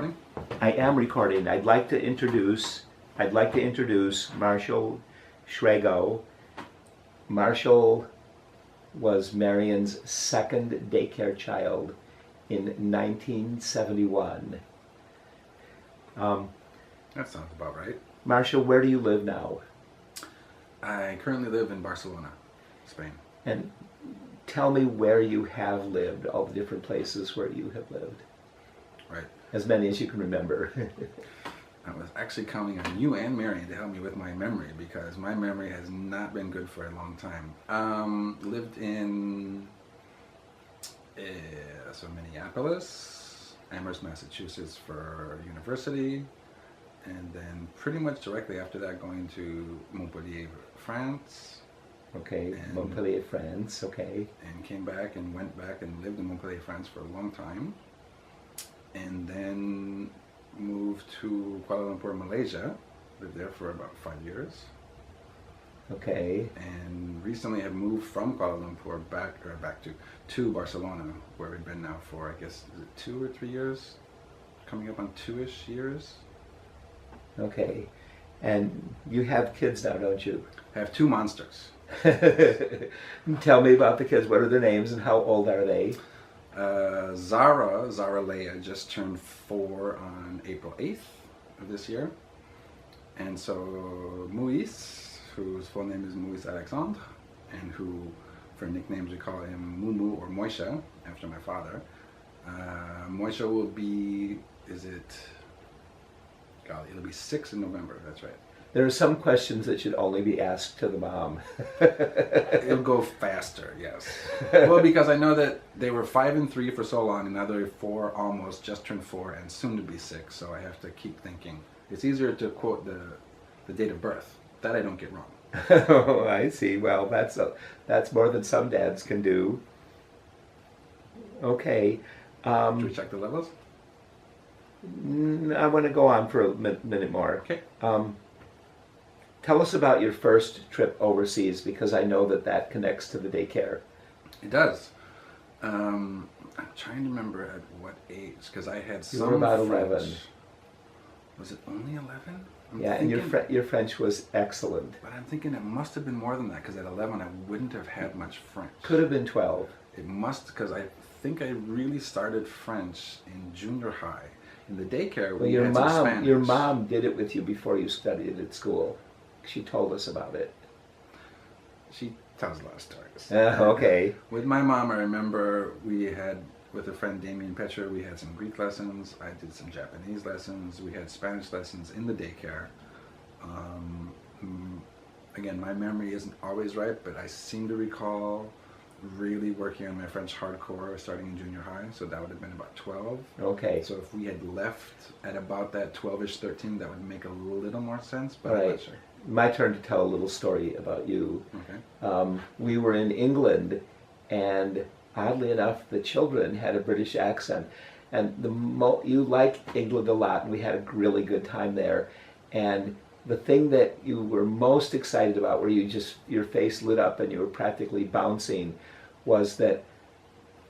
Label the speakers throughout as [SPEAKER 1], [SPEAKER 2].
[SPEAKER 1] recording?
[SPEAKER 2] I am recording. I'd like to introduce Marshall Schrago. Marshall was Marian's second daycare child in 1971.
[SPEAKER 1] That sounds about right.
[SPEAKER 2] Marshall, where do you live now?
[SPEAKER 1] I currently live in Barcelona, Spain.
[SPEAKER 2] And tell me where you have lived, all the different places where you have lived.
[SPEAKER 1] Right.
[SPEAKER 2] As many as you can remember.
[SPEAKER 1] I was actually counting on you and Marian to help me with my memory because my memory has not been good for a long time. Lived in Minneapolis, Amherst, Massachusetts for university, and then pretty much directly after that going to Montpellier, France.
[SPEAKER 2] Okay, Montpellier, France, okay.
[SPEAKER 1] And came back and went back and lived in Montpellier, France for a long time. And then moved to Kuala Lumpur, Malaysia. Lived there for about 5 years.
[SPEAKER 2] Okay.
[SPEAKER 1] And recently have moved from Kuala Lumpur back to Barcelona, where we've been now for, I guess, is it 2 or 3 years? Coming up on 2-ish years.
[SPEAKER 2] Okay. And you have kids now, don't you?
[SPEAKER 1] I have 2 monsters.
[SPEAKER 2] Tell me about the kids. What are their names and how old are they?
[SPEAKER 1] Zara Leia just turned 4 on April 8th of this year. And so Moïse, whose full name is Moïse Alexandre, and who, for nicknames, we call him Mumu or Moisha, after my father. Moisha will be, it'll be 6 in November, that's right.
[SPEAKER 2] There are some questions that should only be asked to the mom.
[SPEAKER 1] It'll go faster, yes. Well, because I know that they were 5 and 3 for so long, and now they're 4, almost just turned 4, and soon to be 6. So I have to keep thinking. It's easier to quote the date of birth. That I don't get wrong.
[SPEAKER 2] Oh, I see. Well, that's more than some dads can do. Okay.
[SPEAKER 1] Do we check the levels?
[SPEAKER 2] I want to go on for a minute more.
[SPEAKER 1] Okay.
[SPEAKER 2] Tell us about your first trip overseas, because I know that connects to the daycare.
[SPEAKER 1] It does. I'm trying to remember at what age, because I had some.
[SPEAKER 2] You were about
[SPEAKER 1] French.
[SPEAKER 2] 11.
[SPEAKER 1] Was it only 11?
[SPEAKER 2] Yeah, and your French was excellent.
[SPEAKER 1] But I'm thinking it must have been more than that, because at 11 I wouldn't have had much French.
[SPEAKER 2] Could have been 12.
[SPEAKER 1] It must, because I think I really started French in junior high. In the daycare, we had some Spanish.
[SPEAKER 2] Your mom did it with you before you studied at school. She told us about it.
[SPEAKER 1] She tells a lot of stories.
[SPEAKER 2] Okay.
[SPEAKER 1] With my mom, I remember we had, with a friend Damien Petra, we had some Greek lessons. I did some Japanese lessons. We had Spanish lessons in the daycare. Again, my memory isn't always right, but I seem to recall really working on my French hardcore starting in junior high, so that would have been about 12.
[SPEAKER 2] Okay.
[SPEAKER 1] So if we had left at about that 12-ish, 13, that would make a little more sense, but
[SPEAKER 2] right.
[SPEAKER 1] I'm not sure.
[SPEAKER 2] My turn to tell a little story about you.
[SPEAKER 1] Okay.
[SPEAKER 2] We were in England, and oddly enough, the children had a British accent. And you liked England a lot, and we had a really good time there. And the thing that you were most excited about, where your face lit up and you were practically bouncing, was that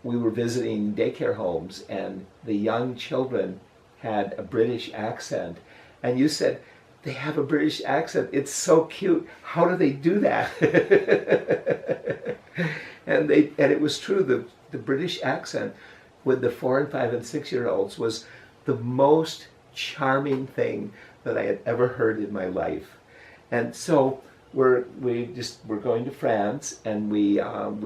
[SPEAKER 2] we were visiting daycare homes, and the young children had a British accent. And you said, "They have a British accent. It's so cute. How do they do that?" and it was true. The British accent with the 4 and 5 and 6-year-olds was the most charming thing that I had ever heard in my life. And so we're going to France, and we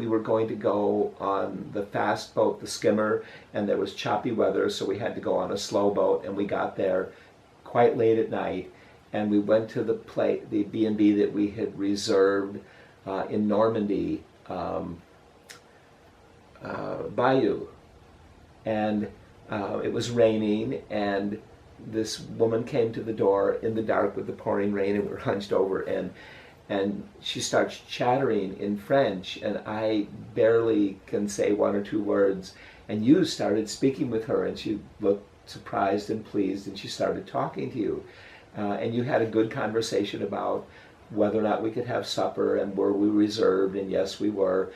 [SPEAKER 2] were going to go on the fast boat, the skimmer, and there was choppy weather, so we had to go on a slow boat, and we got there quite late at night. And we went to the B&B that we had reserved in Normandy, Bayou. And it was raining, and this woman came to the door in the dark with the pouring rain, and we were hunched over, and she starts chattering in French, and I barely can say 1 or 2 words. And you started speaking with her, and she looked surprised and pleased, and she started talking to you. And you had a good conversation about whether or not we could have supper, and were we reserved, and yes, we were.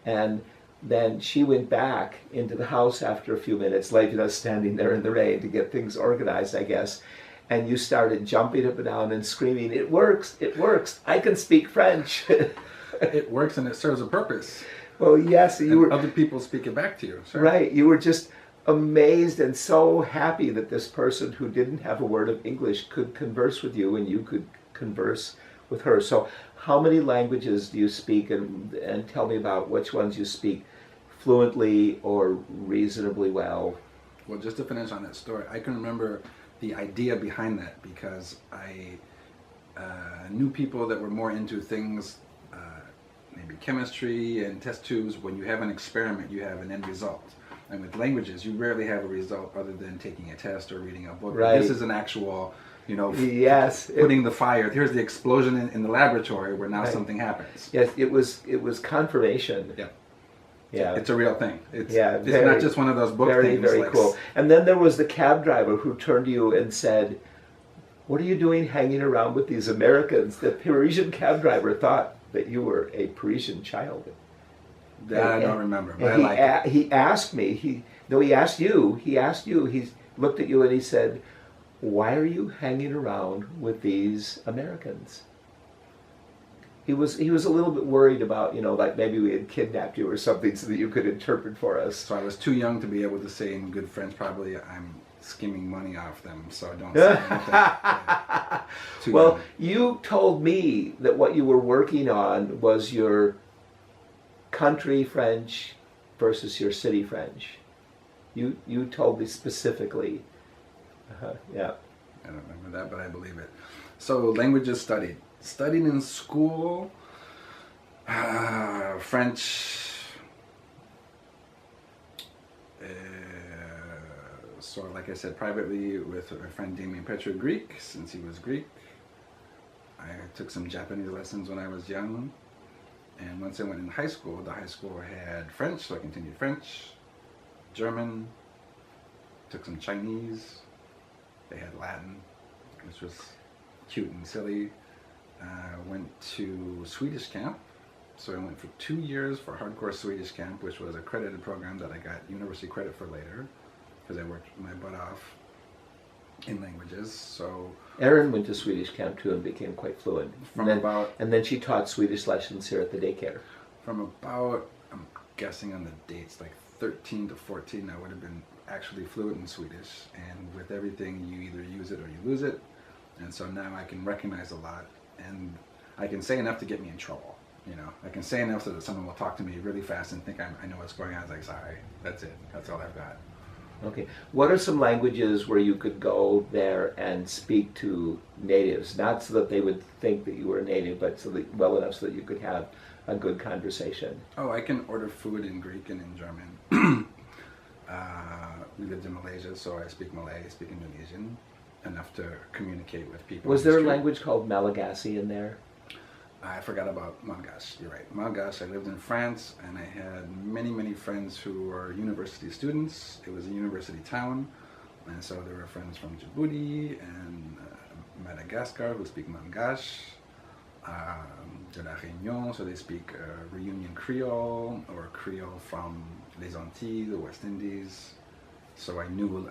[SPEAKER 2] And then she went back into the house after a few minutes, leaving us standing there in the rain to get things organized, I guess. And you started jumping up and down and screaming, "It works, it works, I can speak French."
[SPEAKER 1] It works and it serves a purpose.
[SPEAKER 2] Well, yes, you
[SPEAKER 1] And
[SPEAKER 2] were
[SPEAKER 1] other people speak it back to you. Sure.
[SPEAKER 2] right. You were just amazed and so happy that this person who didn't have a word of English could converse with you and you could converse with her. So how many languages do you speak, and tell me about which ones you speak fluently or reasonably well?
[SPEAKER 1] Well, just to finish on that story, I can remember the idea behind that because I knew people that were more into things, maybe chemistry and test tubes. When you have an experiment, you have an end result. And with languages, you rarely have a result other than taking a test or reading a book.
[SPEAKER 2] Right.
[SPEAKER 1] This is an actual,
[SPEAKER 2] Yes.
[SPEAKER 1] putting the fire. Here's the explosion in the laboratory where now
[SPEAKER 2] Right.
[SPEAKER 1] something happens.
[SPEAKER 2] Yes, it was confirmation.
[SPEAKER 1] Yeah.
[SPEAKER 2] Yeah.
[SPEAKER 1] It's a real thing. It's
[SPEAKER 2] very,
[SPEAKER 1] not just one of those book
[SPEAKER 2] very,
[SPEAKER 1] things.
[SPEAKER 2] very
[SPEAKER 1] like,
[SPEAKER 2] cool. And then there was the cab driver who turned to you and said, "What are you doing hanging around with these Americans?" The Parisian cab driver thought that you were a Parisian child.
[SPEAKER 1] That I don't remember, but I like it.
[SPEAKER 2] He asked me, he asked you, he looked at you and he said, "Why are you hanging around with these Americans?" He was a little bit worried about, like maybe we had kidnapped you or something so that you could interpret for us.
[SPEAKER 1] So I was too young to be able to say in good French, probably I'm skimming money off them, so don't say anything. Yeah. Too
[SPEAKER 2] Well,
[SPEAKER 1] young.
[SPEAKER 2] you told me that what you were working on was your country French versus your city French. You told me specifically. Yeah.
[SPEAKER 1] I don't remember that, but I believe it. So languages studied. Studied in school, French, so like I said, privately with my friend Damien Petro, Greek, since he was Greek. I took some Japanese lessons when I was young. And once I went in high school, the high school had French, so I continued French, German, took some Chinese. They had Latin, which was cute and silly. Went to Swedish camp. So I went for 2 years for hardcore Swedish camp, which was a credited program that I got university credit for later, because I worked my butt off in languages. So
[SPEAKER 2] Erin went to Swedish camp too and became quite fluent.
[SPEAKER 1] and
[SPEAKER 2] then she taught Swedish lessons here at the daycare.
[SPEAKER 1] from about, I'm guessing on the dates, like 13 to 14, I would have been actually fluent in Swedish. And with everything, you either use it or you lose it. And so now I can recognize a lot, and I can say enough to get me in trouble. I can say enough so that someone will talk to me really fast and think I know what's going on. It's like, sorry, that's it. That's all I've got.
[SPEAKER 2] Okay. What are some languages where you could go there and speak to natives? Not so that they would think that you were a native, but well enough so that you could have a good conversation.
[SPEAKER 1] Oh, I can order food in Greek and in German. We lived in Malaysia, so I speak Malay, I speak Indonesian, enough to communicate with people.
[SPEAKER 2] Was there a language called Malagasy in there?
[SPEAKER 1] I forgot about Malgache, you're right. Malgache, I lived in France, and I had many, many friends who were university students. It was a university town, and so there were friends from Djibouti and Madagascar who speak Malgache, de la Réunion, so they speak Reunion Creole, or Creole from les Antilles, the West Indies. So I knew,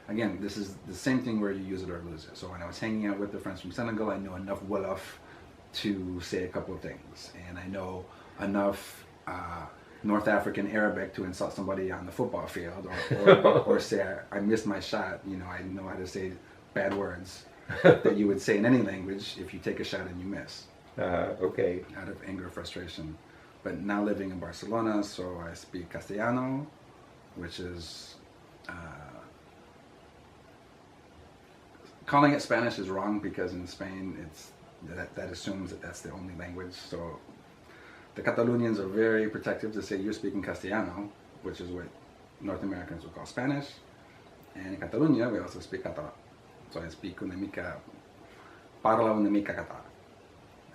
[SPEAKER 1] again, this is the same thing where you use it or lose it. So when I was hanging out with the friends from Senegal, I knew enough Wolof to say a couple of things, and I know enough North African Arabic to insult somebody on the football field, or say I missed my shot. I know how to say bad words that you would say in any language if you take a shot and you miss.
[SPEAKER 2] Okay.
[SPEAKER 1] Out of anger or frustration. But now living in Barcelona, so I speak Castellano, which is calling it Spanish is wrong, because in Spain that assumes that that's the only language. So the Catalonians are very protective to say you're speaking Castellano, which is what North Americans would call Spanish. And in Catalonia, we also speak Catalan. So I speak parla una mica Catalan.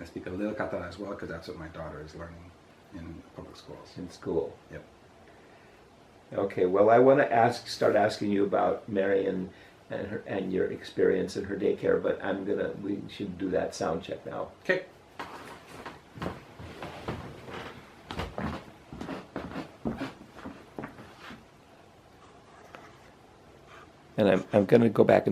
[SPEAKER 1] I speak a little Catalan as well, because that's what my daughter is learning in public schools.
[SPEAKER 2] In school.
[SPEAKER 1] Yep.
[SPEAKER 2] Okay, well, I want to start asking you about Marian and your experience in her daycare, but we should do that sound check now.
[SPEAKER 1] Okay.
[SPEAKER 2] And I'm going to go back and